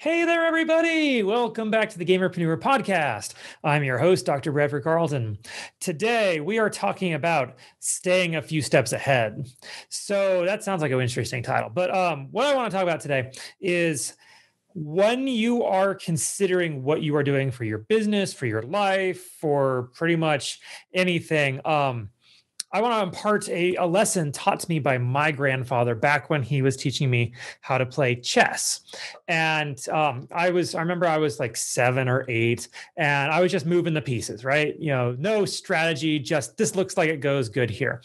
Hey there, everybody. Welcome back to the Gamerpreneur podcast. I'm your host, Dr. Bradford Carlton. Today, we are talking about staying a few steps ahead. So that sounds like an interesting title. But what I want to talk about today is when you are considering what you are doing for your business, for your life, for pretty much anything. I want to impart a lesson taught to me by my grandfather back when he was teaching me how to play chess. And I remember I was like 7 or 8, and I was just moving the pieces, right? No strategy, just this looks like it goes good here.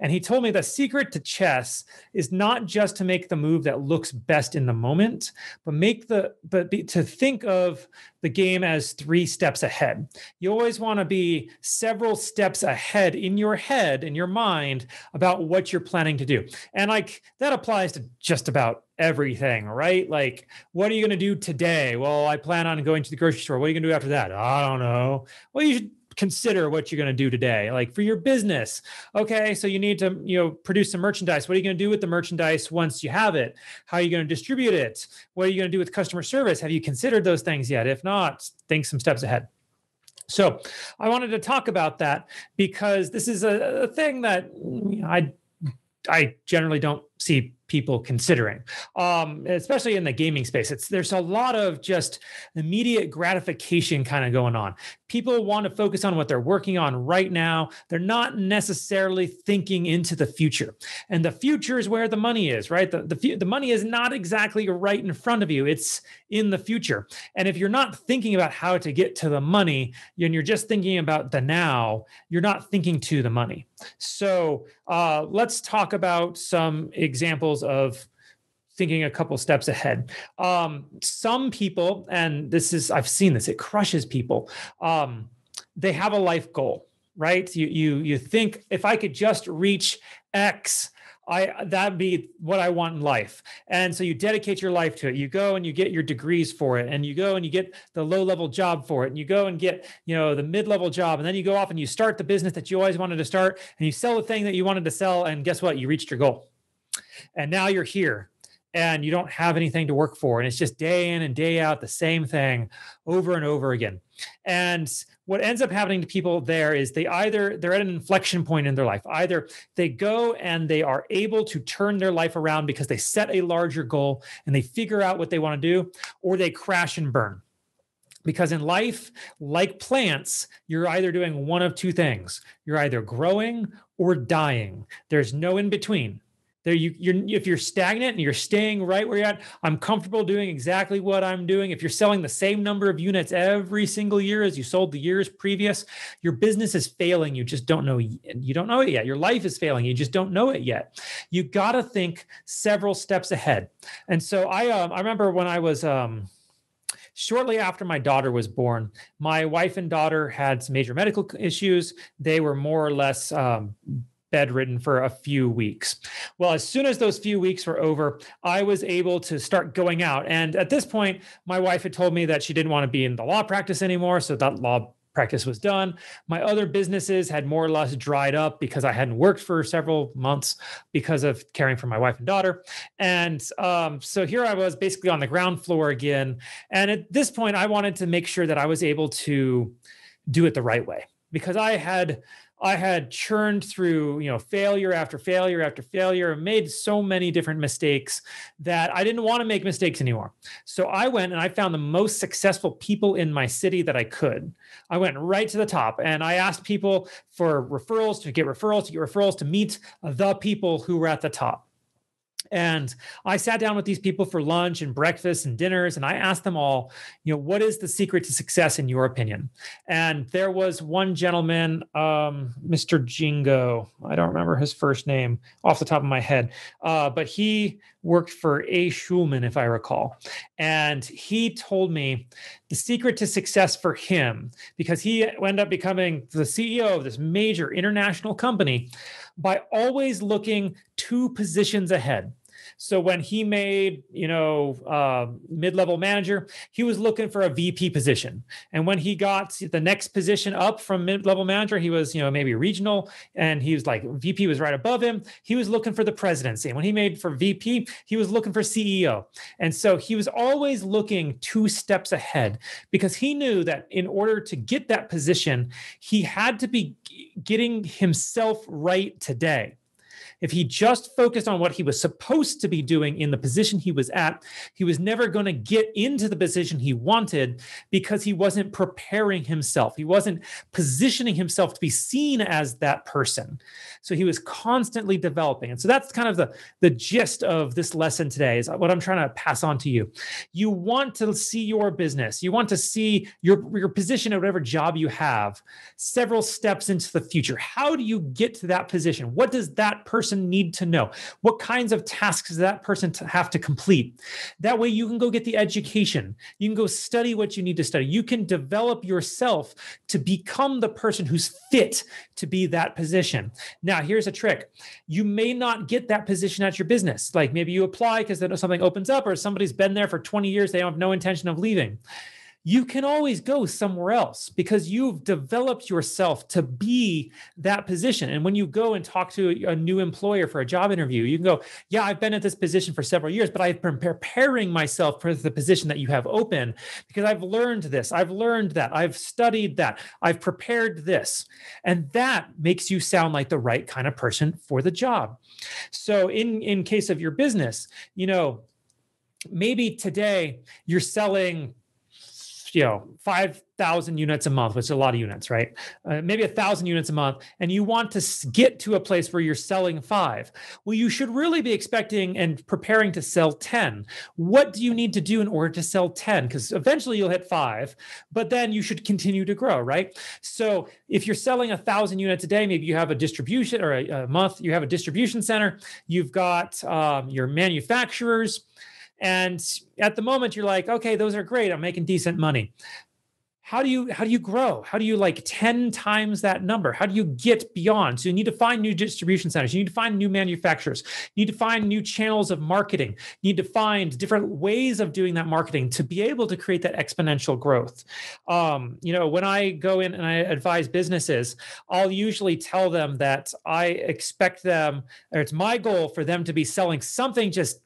And he told me the secret to chess is not just to make the move that looks best in the moment, to think of the game as 3 steps ahead. You always want to be several steps ahead in your head, in your mind, about what you're planning to do. And like that applies to just about everything, right? Like, what are you going to do today? Well, I plan on going to the grocery store. What are you going to do after that? I don't know. Well, you should consider what you're going to do today, like for your business. Okay, so you need to produce some merchandise. What are you going to do with the merchandise once you have it? How are you going to distribute it? What are you going to do with customer service? Have you considered those things yet? If not, think some steps ahead. So I wanted to talk about that because this is a thing that I generally don't see people considering, especially in the gaming space. There's a lot of just immediate gratification kind of going on. People want to focus on what they're working on right now. They're not necessarily thinking into the future. And the future is where the money is, right? The money is not exactly right in front of you. It's in the future. And if you're not thinking about how to get to the money, and you're just thinking about the now, you're not thinking to the money. So let's talk about some examples of thinking a couple steps ahead. Some people, and I've seen this, it crushes people. They have a life goal, right? You think, if I could just reach X, that'd be what I want in life. And so you dedicate your life to it. You go and you get your degrees for it, and you go and you get the low-level job for it, and you go and get, the mid-level job, and then you go off and you start the business that you always wanted to start, and you sell the thing that you wanted to sell, and guess what? You reached your goal. And now you're here and you don't have anything to work for. And it's just day in and day out, the same thing over and over again. And what ends up happening to people there is they're at an inflection point in their life. Either they go and they are able to turn their life around because they set a larger goal and they figure out what they want to do, or they crash and burn. Because in life, like plants, you're either doing one of two things. You're either growing or dying. There's no in between. If you're stagnant and you're staying right where you're at, I'm comfortable doing exactly what I'm doing. If you're selling the same number of units every single year as you sold the years previous, your business is failing. You just don't know. You don't know it yet. Your life is failing. You just don't know it yet. You got to think several steps ahead. And so I remember when I was shortly after my daughter was born, my wife and daughter had some major medical issues. They were more or less bedridden for a few weeks. Well, as soon as those few weeks were over, I was able to start going out. And at this point, my wife had told me that she didn't want to be in the law practice anymore. So that law practice was done. My other businesses had more or less dried up because I hadn't worked for several months because of caring for my wife and daughter. And so here I was basically on the ground floor again. And at this point, I wanted to make sure that I was able to do it the right way, because I had churned through, failure after failure after failure, and made so many different mistakes that I didn't want to make mistakes anymore. So I went and I found the most successful people in my city that I could. I went right to the top and I asked people for referrals, to get referrals, to meet the people who were at the top. And I sat down with these people for lunch and breakfast and dinners, and I asked them all, what is the secret to success in your opinion? And there was one gentleman, Mr. Jingo. I don't remember his first name off the top of my head, but he worked for A. Schulman, if I recall. And he told me the secret to success for him, because he ended up becoming the CEO of this major international company, by always looking 2 positions ahead. So when he made, mid-level manager, he was looking for a VP position. And when he got the next position up from mid-level manager, he was, maybe regional, and he was like, VP was right above him. He was looking for the presidency. And when he made for VP, he was looking for CEO. And so he was always looking 2 steps ahead, because he knew that in order to get that position, he had to be getting himself right today. If he just focused on what he was supposed to be doing in the position he was at, he was never going to get into the position he wanted, because he wasn't preparing himself. He wasn't positioning himself to be seen as that person. So he was constantly developing. And so that's kind of the gist of this lesson today, is what I'm trying to pass on to you. You want to see your business, you want to see your position at whatever job you have several steps into the future. How do you get to that position? What does that person need to know? What kinds of tasks does that person have to complete? That way you can go get the education. You can go study what you need to study. You can develop yourself to become the person who's fit to be that position. Now, here's a trick. You may not get that position at your business. Like maybe you apply because something opens up, or somebody's been there for 20 years. They have no intention of leaving. You can always go somewhere else, because you've developed yourself to be that position. And when you go and talk to a new employer for a job interview, you can go, yeah, I've been at this position for several years, but I've been preparing myself for the position that you have open, because I've learned this, I've learned that, I've studied that, I've prepared this. And that makes you sound like the right kind of person for the job. So in case of your business, maybe today you're selling 5,000 units a month, which is a lot of units, right? Maybe 1,000 units a month, and you want to get to a place where you're selling 5. Well, you should really be expecting and preparing to sell 10. What do you need to do in order to sell 10? Because eventually you'll hit 5, but then you should continue to grow, right? So if you're selling 1,000 units a day, maybe you have a distribution, or a month, you have a distribution center, you've got your manufacturers. And at the moment you're like, okay, those are great, I'm making decent money. How do you grow? How do you 10 times that number? How do you get beyond? So you need to find new distribution centers. You need to find new manufacturers. You need to find new channels of marketing. You need to find different ways of doing that marketing to be able to create that exponential growth. When I go in and I advise businesses, I'll usually tell them that I expect them, or it's my goal for them to be selling something just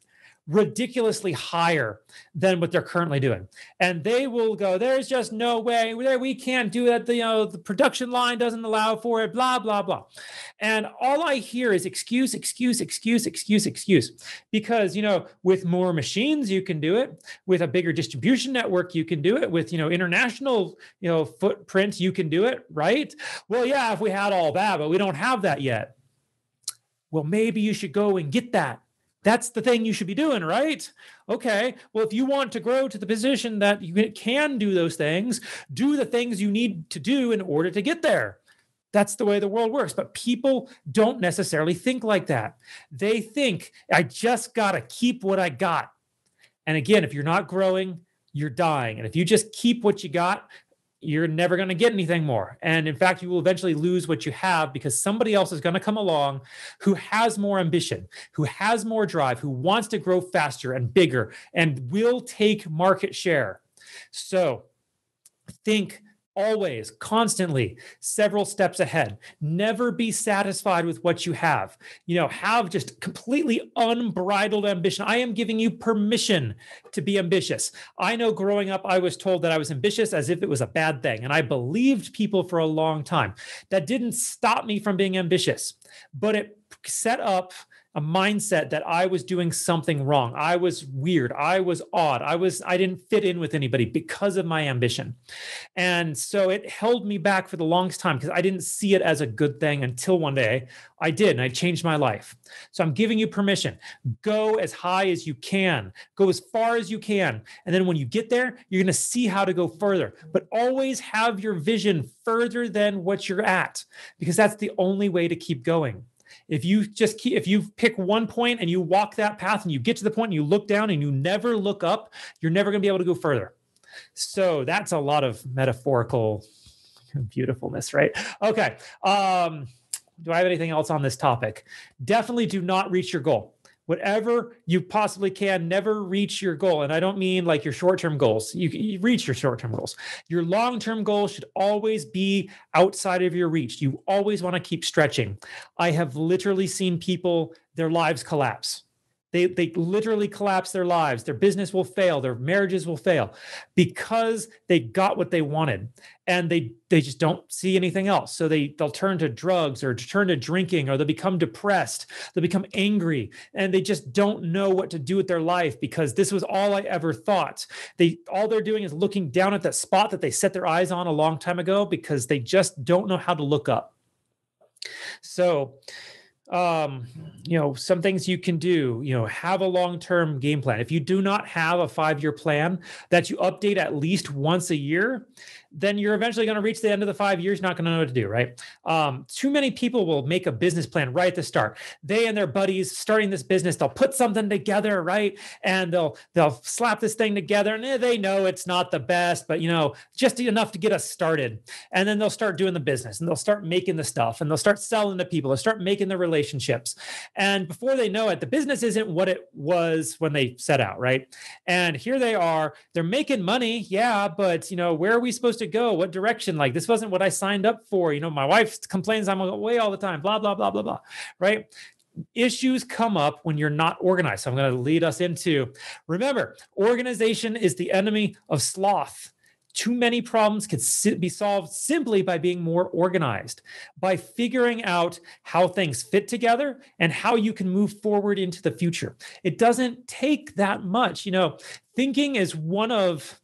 ridiculously higher than what they're currently doing. And they will go, there's just no way, we can't do that. The production line doesn't allow for it, blah, blah, blah. And all I hear is excuse. Because, with more machines, you can do it. With a bigger distribution network, you can do it. With, international, footprint, you can do it, right? Well, yeah, if we had all that, but we don't have that yet. Well, maybe you should go and get that. That's the thing you should be doing, right? Okay, well, if you want to grow to the position that you can do those things, do the things you need to do in order to get there. That's the way the world works. But people don't necessarily think like that. They think, I just got to keep what I got. And again, if you're not growing, you're dying. And if you just keep what you got, you're never going to get anything more. And in fact, you will eventually lose what you have, because somebody else is going to come along who has more ambition, who has more drive, who wants to grow faster and bigger, and will take market share. So think always, constantly, several steps ahead. Never be satisfied with what you have. Have just completely unbridled ambition. I am giving you permission to be ambitious. I know growing up, I was told that I was ambitious as if it was a bad thing. And I believed people for a long time. That didn't stop me from being ambitious, but it set up a mindset that I was doing something wrong. I was weird. I was odd. I didn't fit in with anybody because of my ambition. And so it held me back for the longest time, because I didn't see it as a good thing until one day I did, and I changed my life. So I'm giving you permission. Go as high as you can. Go as far as you can. And then when you get there, you're going to see how to go further. But always have your vision further than what you're at, because that's the only way to keep going. If you pick one point and you walk that path and you get to the point and you look down and you never look up, you're never going to be able to go further. So that's a lot of metaphorical beautifulness, right? Okay. Do I have anything else on this topic? Definitely do not reach your goal. Whatever you possibly can, never reach your goal. And I don't mean like your short-term goals. You reach your short-term goals. Your long-term goals should always be outside of your reach. You always want to keep stretching. I have literally seen people, their lives collapse. They literally collapse their lives. Their business will fail. Their marriages will fail because they got what they wanted and they just don't see anything else. So they'll turn to drugs or turn to drinking, or they'll become depressed. They'll become angry, and they just don't know what to do with their life because this was all I ever thought. All they're doing is looking down at that spot that they set their eyes on a long time ago because they just don't know how to look up. So, some things you can do, have a long-term game plan. If you do not have a 5-year plan that you update at least once a year, then you're eventually going to reach the end of the 5 years, not going to know what to do, right? Too many people will make a business plan right at the start. They and their buddies starting this business, they'll put something together, right? And they'll slap this thing together, and they know it's not the best, but just enough to get us started. And then they'll start doing the business, and they'll start making the stuff, and they'll start selling to people, they'll start making the relationships. And before they know it, the business isn't what it was when they set out, right? And here they are, they're making money, yeah, but where are we supposed to go? What direction? Like, this wasn't what I signed up for. My wife complains I'm away all the time, blah, blah, blah, blah, blah, right? Issues come up when you're not organized. So I'm going to lead us into, remember, organization is the enemy of sloth. Too many problems can be solved simply by being more organized, by figuring out how things fit together and how you can move forward into the future. It doesn't take that much. Thinking is one of,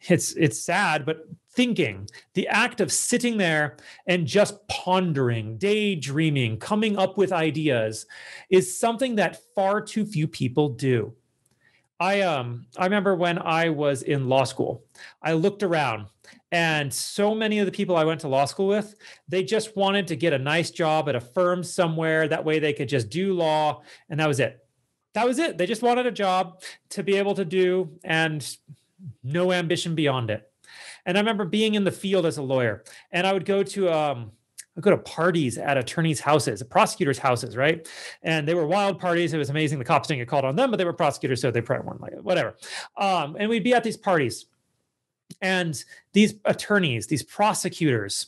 it's sad, but thinking, the act of sitting there and just pondering, daydreaming, coming up with ideas is something that far too few people do. I remember when I was in law school, I looked around, and so many of the people I went to law school with, they just wanted to get a nice job at a firm somewhere. That way they could just do law, and that was it. That was it. They just wanted a job to be able to do, and no ambition beyond it. And I remember being in the field as a lawyer, and I would go to parties at attorneys' houses, prosecutors' houses, right? And they were wild parties. It was amazing. The cops didn't get called on them, but they were prosecutors, so they probably weren't like it, whatever. And we'd be at these parties, and these attorneys, these prosecutors,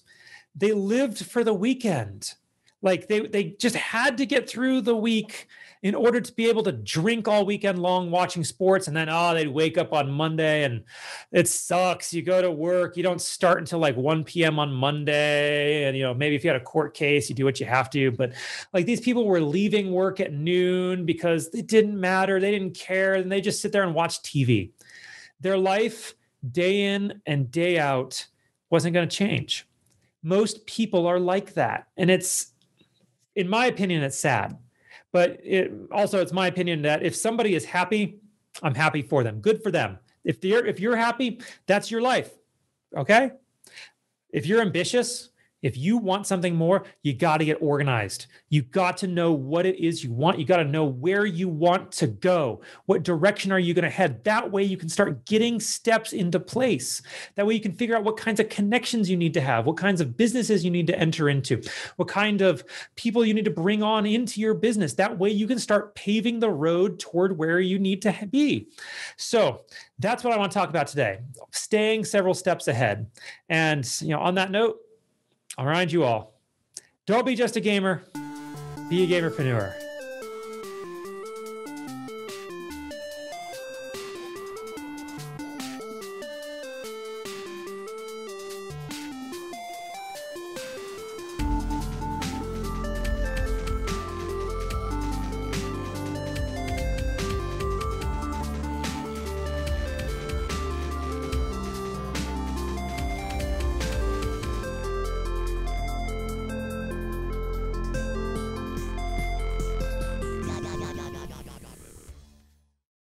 they lived for the weekend. Like they just had to get through the week in order to be able to drink all weekend long watching sports. And then, they'd wake up on Monday and it sucks. You go to work, you don't start until like 1 p.m. on Monday. And, maybe if you had a court case, you do what you have to. But like, these people were leaving work at noon because it didn't matter. They didn't care. And they just sit there and watch TV. Their life day in and day out wasn't going to change. Most people are like that. And in my opinion, it's sad. But it's my opinion that if somebody is happy, I'm happy for them. Good for them. If you're happy, that's your life. Okay? If you're ambitious, if you want something more, you got to get organized. You got to know what it is you want. You got to know where you want to go. What direction are you going to head? That way you can start getting steps into place. That way you can figure out what kinds of connections you need to have, what kinds of businesses you need to enter into, what kind of people you need to bring on into your business. That way you can start paving the road toward where you need to be. So that's what I want to talk about today, staying several steps ahead. And on that note, I'll remind you all, don't be just a gamer, be a gamerpreneur.